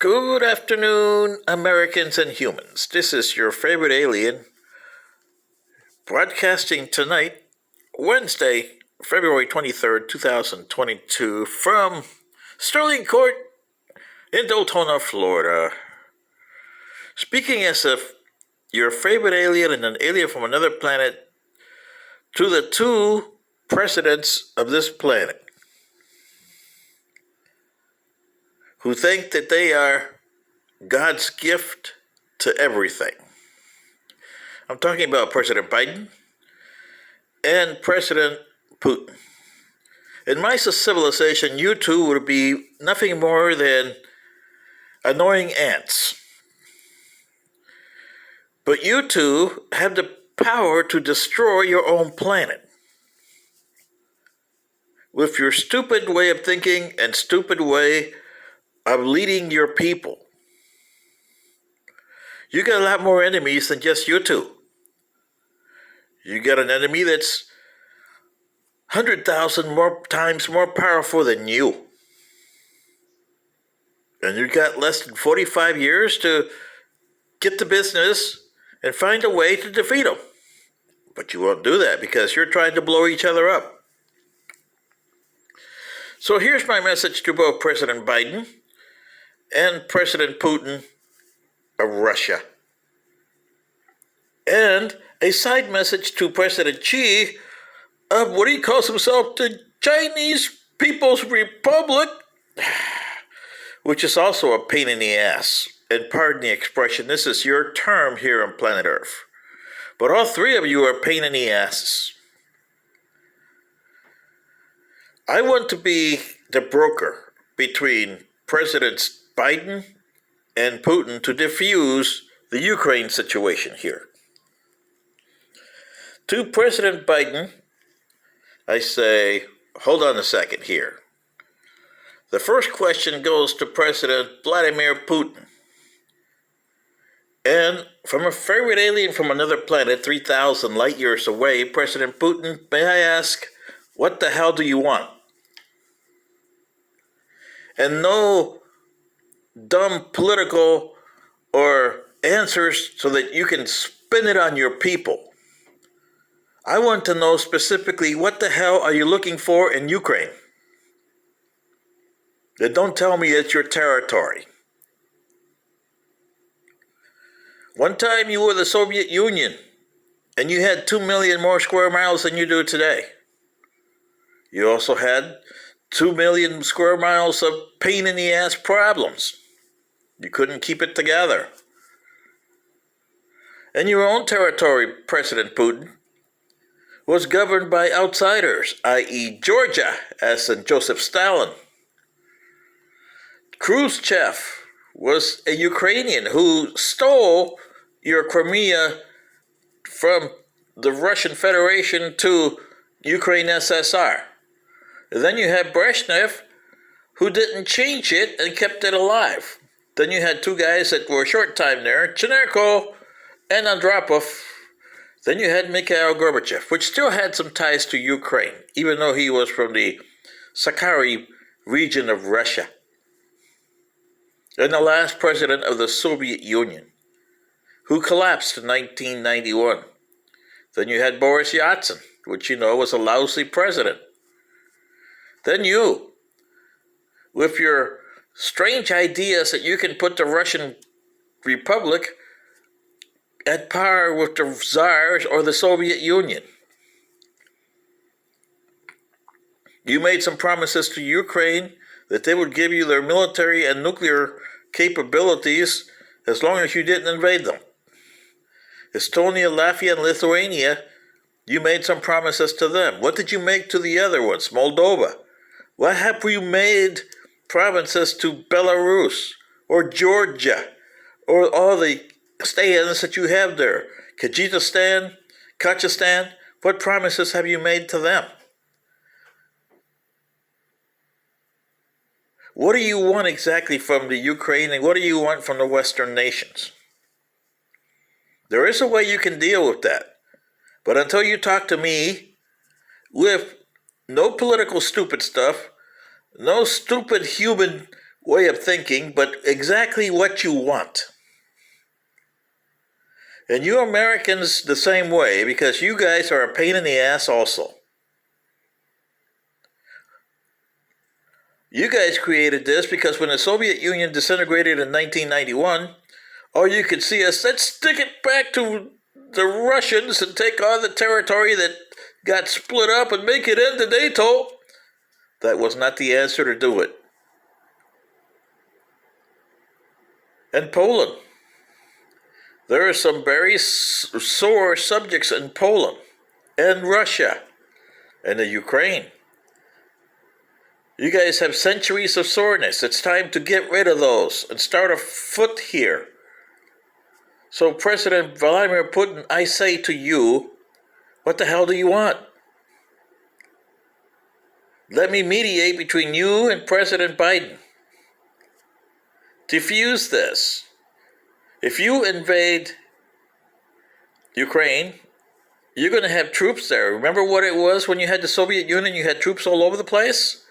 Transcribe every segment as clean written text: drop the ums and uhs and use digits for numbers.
Good afternoon, Americans and humans. This is your favorite alien, broadcasting tonight, Wednesday, February 23rd, 2022, from Sterling Court in Daytona, Florida. Speaking as if your favorite alien and an alien from another planet to the two presidents of this planet who think that they are God's gift to everything. I'm talking about President Biden and President Putin. In my civilization, you two would be nothing more than annoying ants. But you two have the power to destroy your own planet. With your stupid way of thinking and stupid way of leading your people. You got a lot more enemies than just you two. You got an enemy that's 100,000 more times more powerful than you. And you got less than 45 years to get to business and find a way to defeat them. But you won't do that because you're trying to blow each other up. So here's my message to both President Biden and President Putin of Russia. And a side message to President Xi of what he calls himself the Chinese People's Republic, which is also a pain in the ass. And pardon the expression, this is your term here on planet Earth. But all three of you are pain in the asses. I want to be the broker between Presidents Biden and Putin to defuse the Ukraine situation here. To President Biden, I say, hold on a second here. The first question goes to President Vladimir Putin. And from a favorite alien from another planet, 3,000 light years away, President Putin, may I ask, what the hell do you want? And no dumb political or answers so that you can spin it on your people. I want to know specifically what the hell are you looking for in Ukraine? And don't tell me it's your territory. One time you were the Soviet Union and you had 2 million more square miles than you do today. You also had 2 million square miles of pain in the ass problems. You couldn't keep it together. And your own territory, President Putin, was governed by outsiders, i.e. Georgia, as in Joseph Stalin. Khrushchev was a Ukrainian who stole your Crimea from the Russian Federation to Ukraine SSR. And then you had Brezhnev, who didn't change it and kept it alive. Then you had two guys that were a short time there, Chernyshov and Andropov. Then you had Mikhail Gorbachev, which still had some ties to Ukraine, even though he was from the Sakhalin region of Russia. And the last president of the Soviet Union, who collapsed in 1991. Then you had Boris Yeltsin, which you know was a lousy president. Then you, with your strange ideas that you can put the Russian Republic at par with the Tsars or the Soviet Union. You made some promises to Ukraine that they would give you their military and nuclear capabilities as long as you didn't invade them. Estonia, Latvia, and Lithuania, you made some promises to them. What did you make to the other ones? Moldova. What have you made promises to Belarus or Georgia or all the stands that you have there? Kyrgyzstan, what promises have you made to them? What do you want exactly from the Ukraine and what do you want from the Western nations? There is a way you can deal with that. But until you talk to me with no political stupid stuff, no stupid human way of thinking, but exactly what you want. And you Americans the same way, because you guys are a pain in the ass also. You guys created this because when the Soviet Union disintegrated in 1991, all you could see is, let's stick it back to the Russians and take all the territory that got split up and make it into NATO. That was not the answer to do it. And Poland. There are some very sore subjects in Poland and Russia and the Ukraine. You guys have centuries of soreness. It's time to get rid of those and start afoot here. So President Vladimir Putin, I say to you, what the hell do you want? Let me mediate between you and President Biden. Defuse this. If you invade Ukraine, you're going to have troops there. Remember what it was when you had the Soviet Union? You had troops all over the place?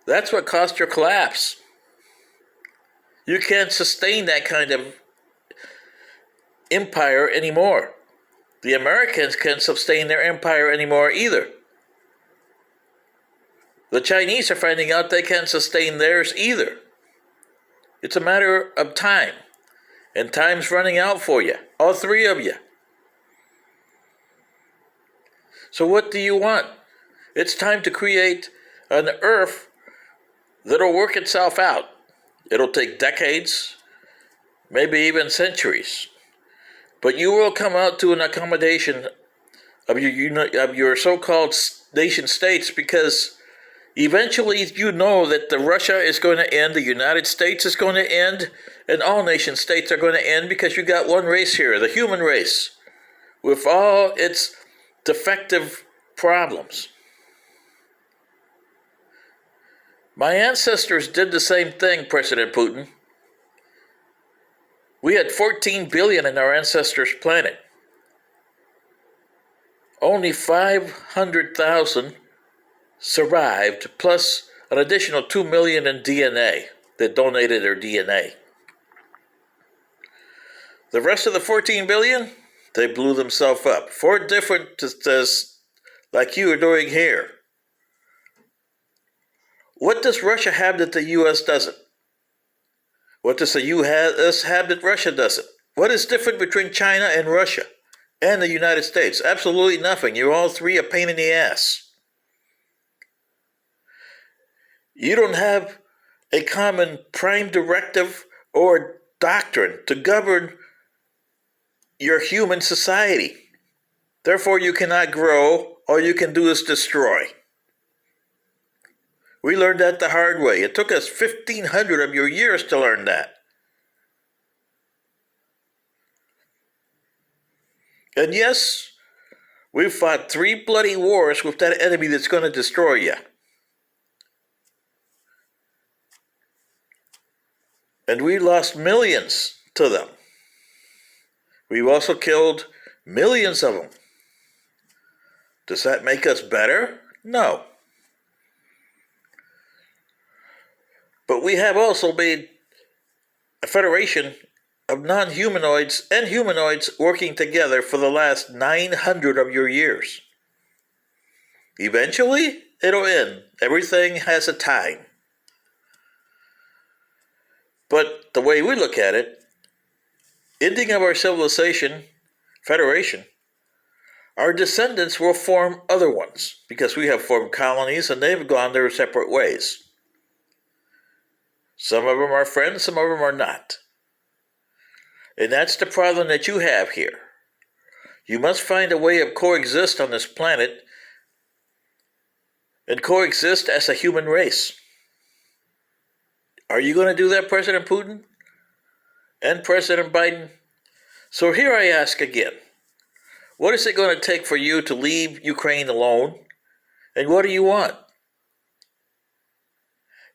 That's what caused your collapse. You can't sustain that kind of empire anymore. The Americans can't sustain their empire anymore either. The Chinese are finding out they can't sustain theirs either. It's a matter of time. And time's running out for you, all three of you. So what do you want? It's time to create an earth that'll work itself out. It'll take decades, maybe even centuries. But you will come out to an accommodation of your so-called nation states, because eventually you know that the Russia is going to end, the United States is going to end, and all nation states are going to end, because you got one race here, the human race, with all its defective problems. My ancestors did the same thing, President Putin. We had 14 billion in our ancestors' planet. Only 500,000 survived, plus an additional 2 million in DNA that donated their DNA. The rest of the 14 billion, they blew themselves up. 4 different tests like you are doing here. What does Russia have that the U.S. doesn't? What does the U.S. have that Russia doesn't? What is different between China and Russia and the United States? Absolutely nothing. You're all three a pain in the ass. You don't have a common prime directive or doctrine to govern your human society. Therefore, you cannot grow. All you can do is destroy. We learned that the hard way. It took us 1,500 of your years to learn that. And yes, we've fought 3 bloody wars with that enemy that's going to destroy you. And we lost millions to them. We've also killed millions of them. Does that make us better? No. But we have also made a federation of non-humanoids and humanoids working together for the last 900 of your years. Eventually, it'll end. Everything has a time. But the way we look at it, ending of our civilization, federation, our descendants will form other ones, because we have formed colonies and they've gone their separate ways. Some of them are friends, some of them are not. And that's the problem that you have here. You must find a way of coexist on this planet and coexist as a human race. Are you going to do that, President Putin and President Biden? So here I ask again, what is it going to take for you to leave Ukraine alone? And what do you want?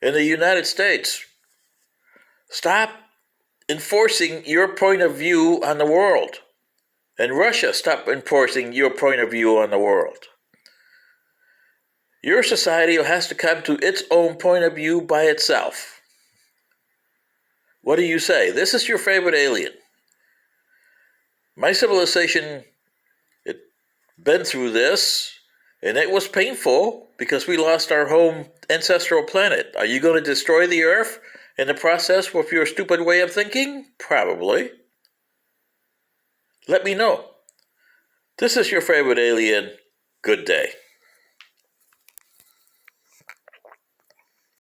In the United States, stop enforcing your point of view on the world. And Russia, stop enforcing your point of view on the world. Your society has to come to its own point of view by itself. What do you say? This is your favorite alien. My civilization, it been through this, and it was painful because we lost our home ancestral planet. Are you going to destroy the Earth in the process with your stupid way of thinking? Probably. Let me know. This is your favorite alien. Good day.